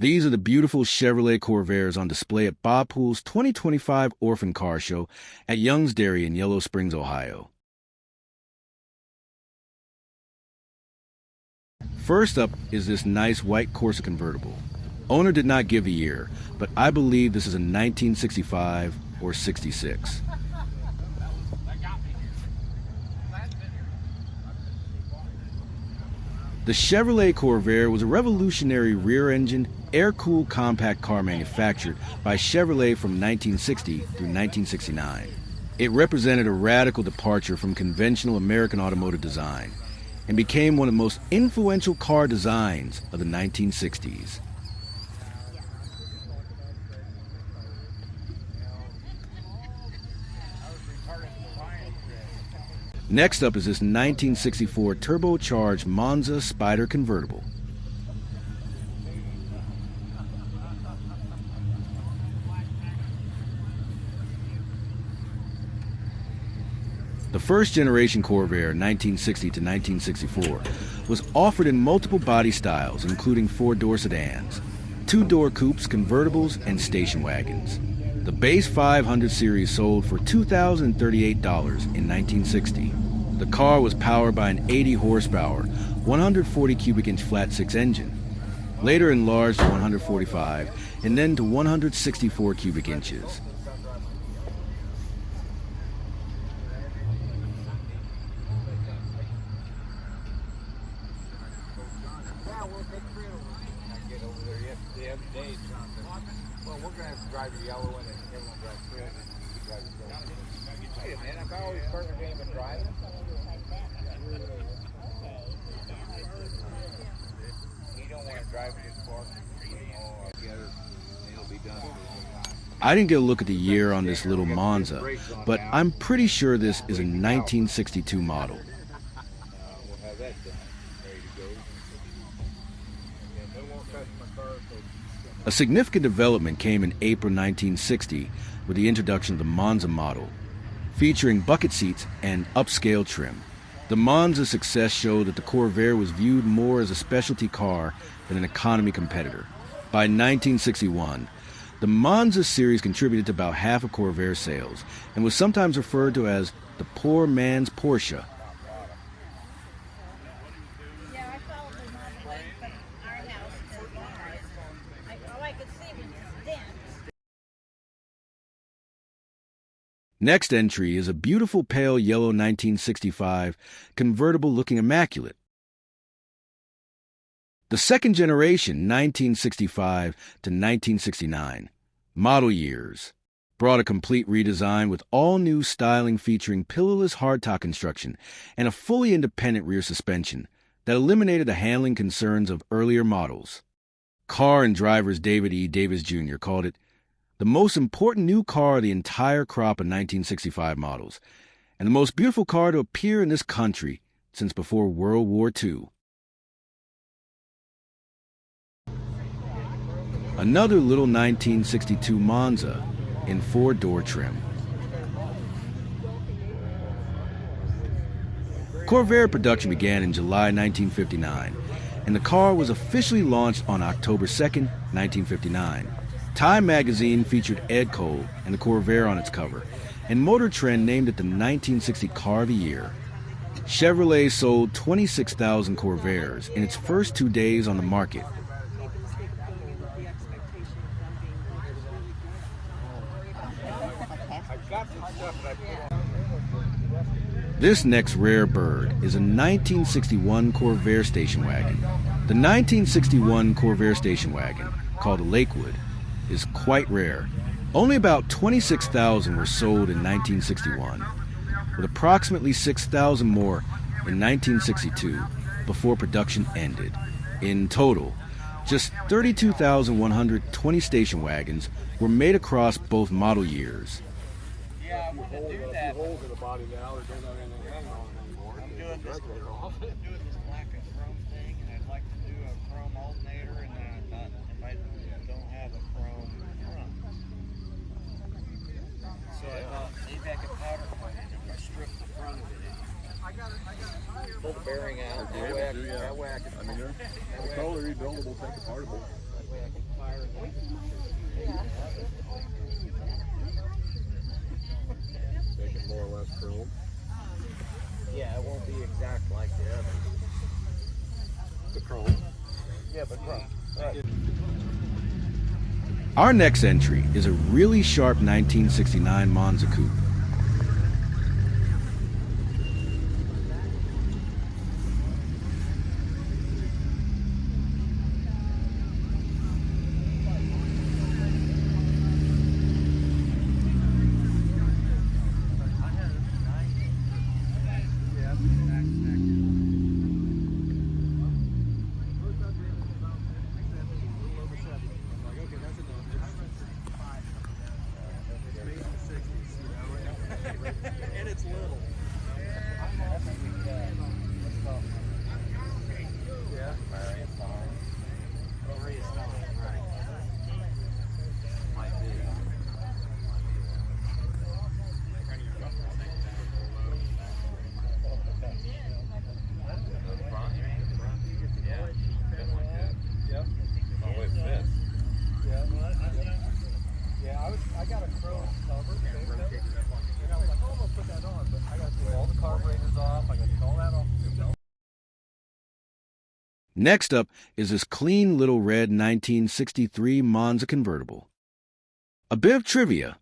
These are the beautiful Chevrolet Corvairs on display at Bob Poole's 2025 Orphan Car Show at Young's Dairy in Yellow Springs, Ohio. First up is this nice white Corsa convertible. Owner did not give a year, but I believe this is a 1965 or 66. The Chevrolet Corvair was a revolutionary rear-engine, air-cooled compact car manufactured by Chevrolet from 1960 through 1969. It represented a radical departure from conventional American automotive design and became one of the most influential car designs of the 1960s. Next up is this 1964 turbocharged Monza Spider convertible. The first generation Corvair, 1960 to 1964, was offered in multiple body styles, including 4-door sedans, 2-door coupes, convertibles, and station wagons. The base 500 series sold for $2,038 in 1960. The car was powered by an 80 horsepower, 140 cubic inch flat 6 engine, later enlarged to 145 and then to 164 cubic inches. Well, we're going to have to drive the yellow one and everyone drives red. Hey, man, I've always heard the game of driving. You don't want to drive it as far. It'll be done for a long time. I didn't get a look at the year on this little Monza, but I'm pretty sure this is a 1962 model. We'll have that done, ready to go. And no more customer cars. A significant development came in April 1960 with the introduction of the Monza model, featuring bucket seats and upscale trim. The Monza's success showed that the Corvair was viewed more as a specialty car than an economy competitor. By 1961, the Monza series contributed to about half of Corvair sales and was sometimes referred to as the poor man's Porsche. Next entry is a beautiful pale yellow 1965 convertible looking immaculate. The second generation 1965 to 1969 model years brought a complete redesign with all new styling featuring pillarless hardtop construction and a fully independent rear suspension that eliminated the handling concerns of earlier models. Car and drivers David E. Davis Jr. called it the most important new car of the entire crop of 1965 models, and the most beautiful car to appear in this country since before World War II. Another little 1962 Monza in 4-door trim. Corvair production began in July 1959, and the car was officially launched on October 2nd, 1959. Time magazine featured Ed Cole and the Corvair on its cover, and Motor Trend named it the 1960 Car of the Year. Chevrolet sold 26,000 Corvairs in its first 2 days on the market. This next rare bird is a 1961 Corvair station wagon. The 1961 Corvair station wagon, called a Lakewood, is quite rare. Only about 26,000 were sold in 1961, with approximately 6,000 more in 1962 before production ended. In total, just 32,120 station wagons were made across both model years. Yeah, I want to do that. Holes in the body now, there's not anything hanging on anymore. I'm doing this black and chrome thing, and I'd like to do a chrome alternator, and then I thought if I don't have a chrome front. So I thought maybe I could powder coat it and strip the front of it in. Pull the bearing out, that way I can, I mean, they're totally rebuildable, take apart. that way I can Our next entry is a really sharp 1969 Monza coupe. And it's little. Yeah. Might be. I got a chrome cover, and I was like, oh, I'm gonna put that on, but I got to take all the carburetors off. I got to take all that off. Next up is this clean little red 1963 Monza convertible. A bit of trivia.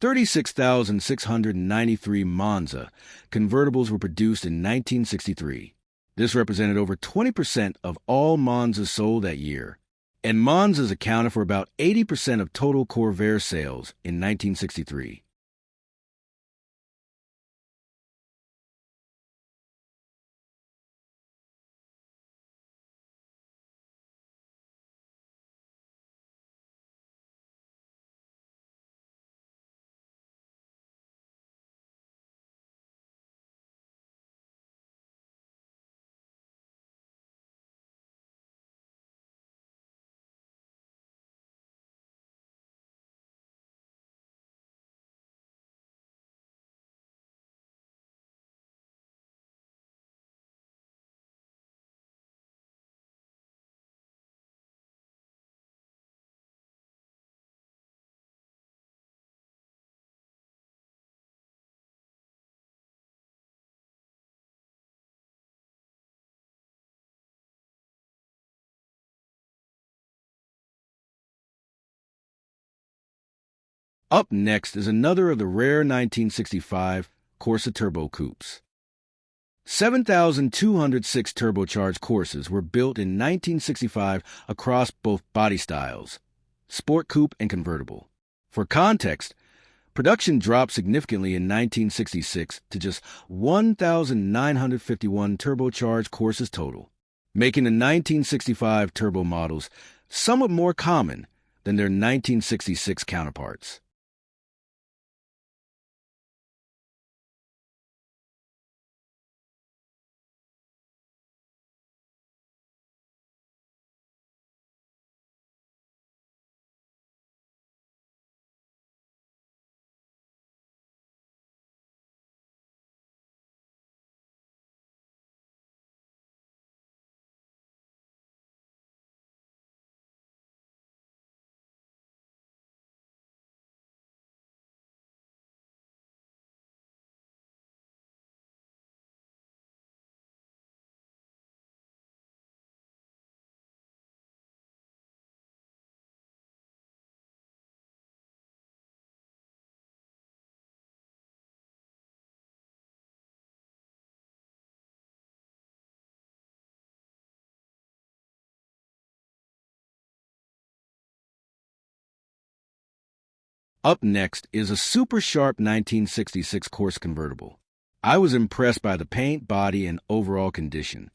36,693 Monza convertibles were produced in 1963. This represented over 20% of all Monzas sold that year. And Monzas accounted for about 80% of total Corvair sales in 1963. Up next is another of the rare 1965 Corsa Turbo Coupes. 7,206 turbocharged Corsas were built in 1965 across both body styles, sport coupe and convertible. For context, production dropped significantly in 1966 to just 1,951 turbocharged Corsas total, making the 1965 turbo models somewhat more common than their 1966 counterparts. Up next is a super sharp 1966 Corsa convertible. I was impressed by the paint, body, and overall condition.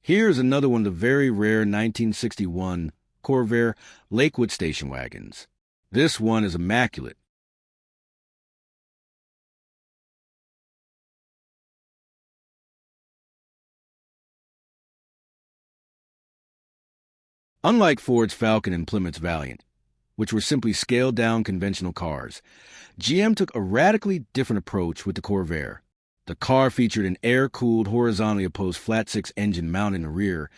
Here's another one of the very rare 1961 Corvair Lakewood station wagons. This one is immaculate. Unlike Ford's Falcon and Plymouth's Valiant, which were simply scaled-down conventional cars, GM took a radically different approach with the Corvair. The car featured an air-cooled, horizontally opposed flat-six engine mounted in the rear,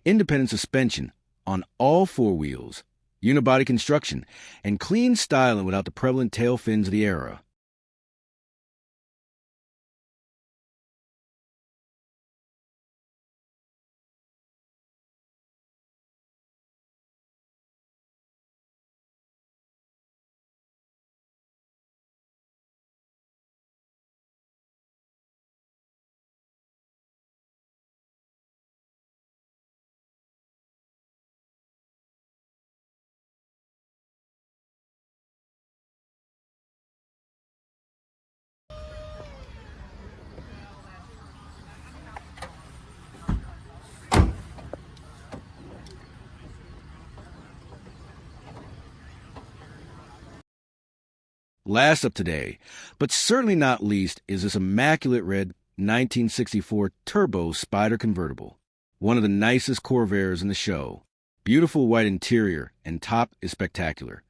independent suspension on all four wheels, unibody construction, and clean styling without the prevalent tail fins of the era. Last up today, but certainly not least, is this immaculate red 1964 Turbo Spider convertible. One of the nicest Corvairs in the show. Beautiful white interior, and top is spectacular.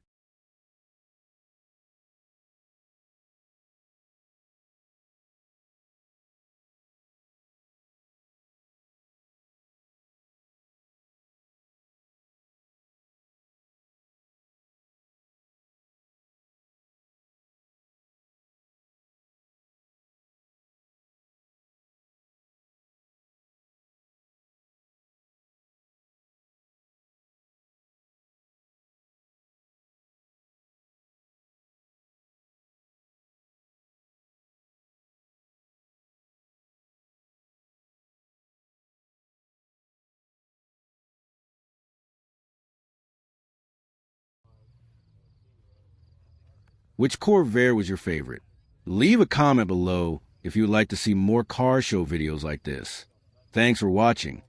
Which Corvair was your favorite? Leave a comment below if you would like to see more car show videos like this. Thanks for watching.